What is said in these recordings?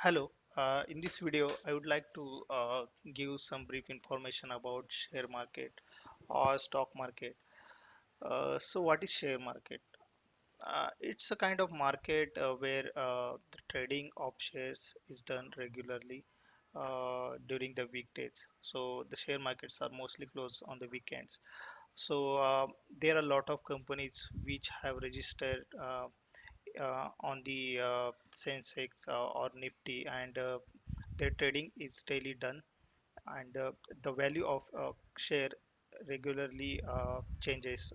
Hello. In this video, I would like to give some brief information about share market or stock market. What is share market? It's a kind of market where the trading of shares is done regularly during the weekdays. So the share markets are mostly closed on the weekends. There are a lot of companies which have registered on the Sensex or Nifty, and their trading is daily done, and the value of share regularly changes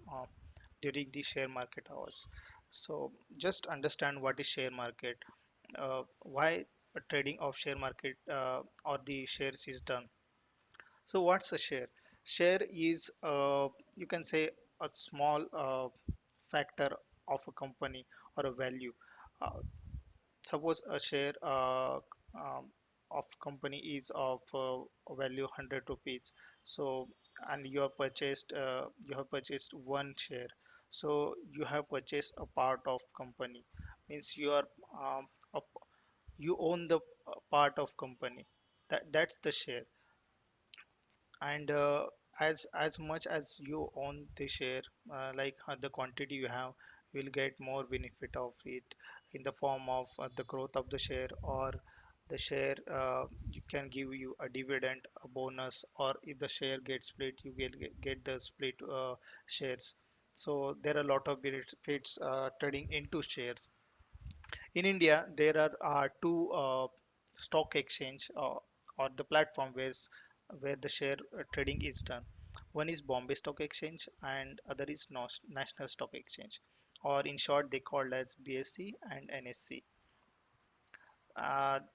during the share market hours. So just understand what is share market, why trading of share market or the shares is done. So what's a share? Share is, you can say, a small factor of a company or a value. Uh, Suppose a share of company is of a value 100 rupees. So and you have purchased one share. So you have purchased a part of company, means you are um, a, you own the part of company. That's the share. And as much as you own the share, like the quantity you have, will get more benefit of it in the form of the growth of the share, or the share you can give you a dividend, a bonus, or if the share gets split, you get the split shares. So there are a lot of benefits trading into shares. In India, there are two stock exchange, or the platform where the share trading is done. One is Bombay Stock Exchange and other is National Stock Exchange, or in short, they called as BSE and NSE.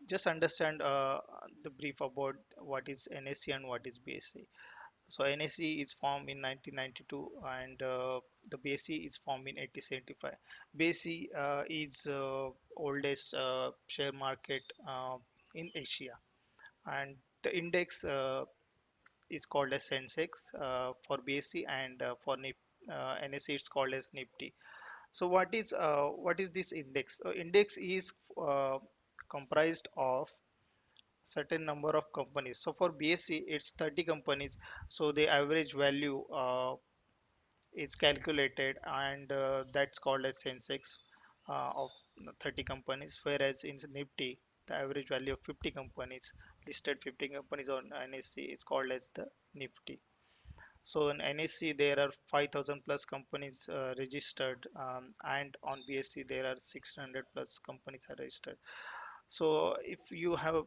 Just understand the brief about what is NSE and what is BSE. So NSE is formed in 1992, and the BSE is formed in 1875. BSE is oldest share market in Asia, and the index is called as Sensex for BSE, and for NSE it's called as Nifty. So what is this index? Index is comprised of certain number of companies. So for BSE, it's 30 companies. So the average value is calculated, and that's called as Sensex of 30 companies. Whereas in Nifty, the average value of 50 companies, listed 50 companies on NSE, is called as the Nifty. So in NSE, there are 5,000 plus companies registered, and on BSE, there are 600 plus companies are registered. So if you have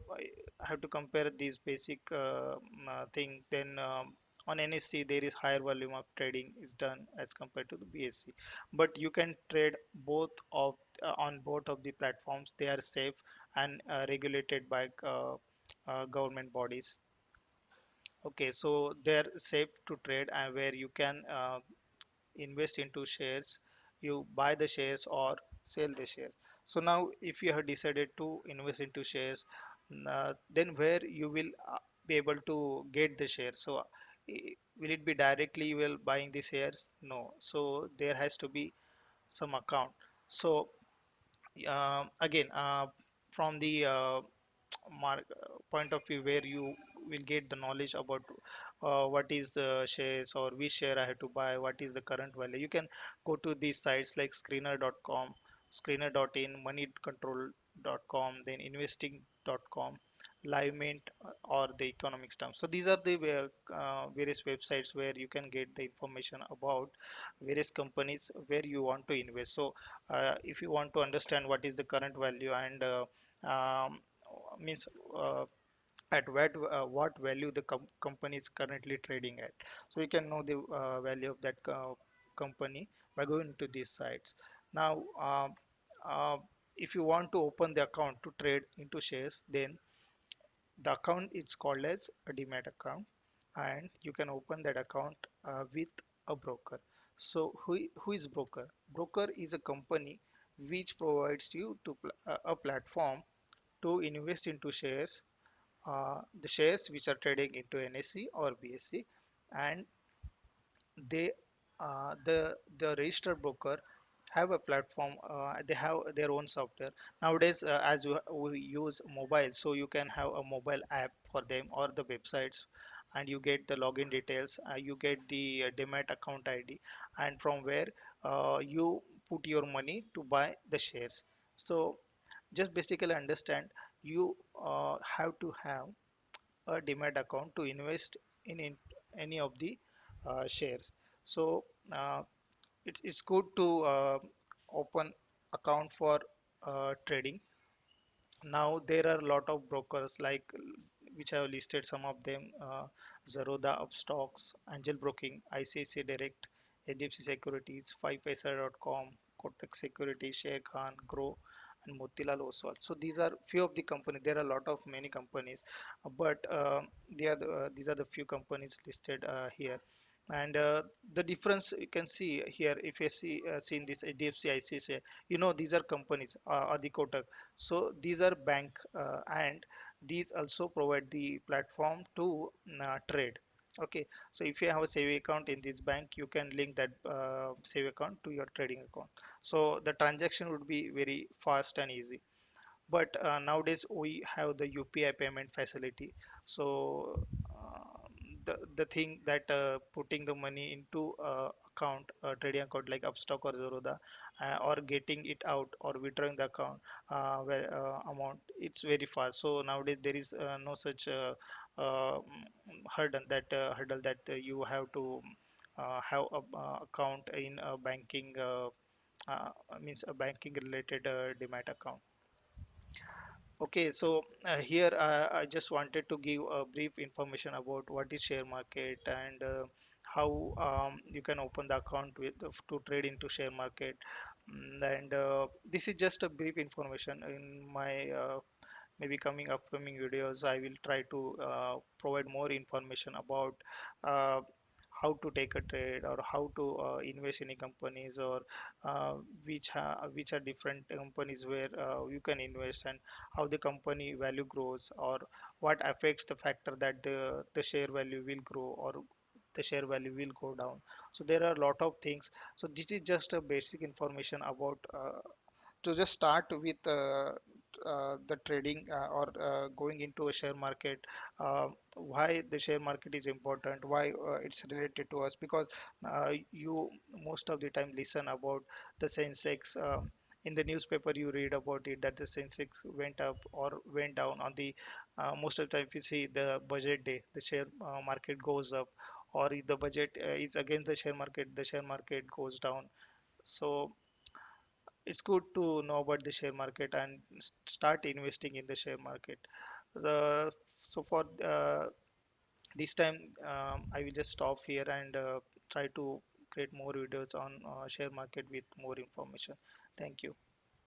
to compare these basic thing, then on NSE there is higher volume of trading is done as compared to the BSE. But you can trade both of on both of the platforms. They are safe and regulated by government bodies. Okay, so they're safe to trade, and where you can invest into shares, you buy the shares or sell the share. So now if you have decided to invest into shares, then where you will be able to get the share. So will it be directly you will buying the shares? No, so there has to be some account. So again, from the point of view where you will get the knowledge about what is the shares or which share I have to buy, what is the current value. You can go to these sites like screener.com, screener.in, moneycontrol.com, then investing.com, livemint, or the economics terms. So these are the various websites where you can get the information about various companies where you want to invest. So if you want to understand what is the current value, and um, means at what value the company is currently trading at, so you can know the value of that company by going to these sites. Now uh, if you want to open the account to trade into shares, then the account is called as a demat account, and you can open that account with a broker. So who is broker? Broker is a company which provides you to a platform to invest into shares, the shares which are trading into NSE or BSE, and they the registered broker have a platform. They have their own software nowadays. As we use mobile, so you can have a mobile app for them or the websites, and you get the login details. You get the demat account ID, and from where you put your money to buy the shares. So just basically understand, you have to have a demat account to invest in any of the shares. So it's good to open account for trading. Now there are a lot of brokers like which I have listed some of them: Zerodha Upstocks, Angel Broking, ICICI Direct, HDFC Securities, 5paisa.com, Kotak Securities, Share Khan, Grow, and Motilal Oswal. So these are few of the companies. There are a lot of many companies, but these are the few companies listed here. And the difference you can see here, if you see in this HDFC, ICICI, these are companies, or the Kotak. So these are bank, and these also provide the platform to trade. Okay, so if you have a saving account in this bank, you can link that saving account to your trading account. So the transaction would be very fast and easy. But nowadays we have the UPI payment facility. So the thing that putting the money into account, trading account like Upstock or Zerodha, or getting it out or withdrawing the account, where amount, it's very fast. So nowadays there is no such hurdle that you have to have a account in a banking, means a banking related demat account. Okay, so here I just wanted to give a brief information about what is share market, and how you can open the account to trade into share market. And this is just a brief information. In my maybe coming upcoming videos, I will try to provide more information about uh, how to take a trade, or how to invest in any companies, or which are different companies where you can invest, and how the company value grows, or what affects the factor that the share value will grow or the share value will go down. So there are a lot of things. So this is just a basic information about to just start with the trading, or going into a share market. Why the share market is important, why it's related to us, because you most of the time listen about the Sensex. In the newspaper you read about it, that the Sensex went up or went down on the most of the time. If you see the budget day, the share market goes up, or if the budget is against the share market goes down. So it's good to know about the share market and start investing in the share market. The, so for this time, I will just stop here and try to create more videos on share market with more information. Thank you.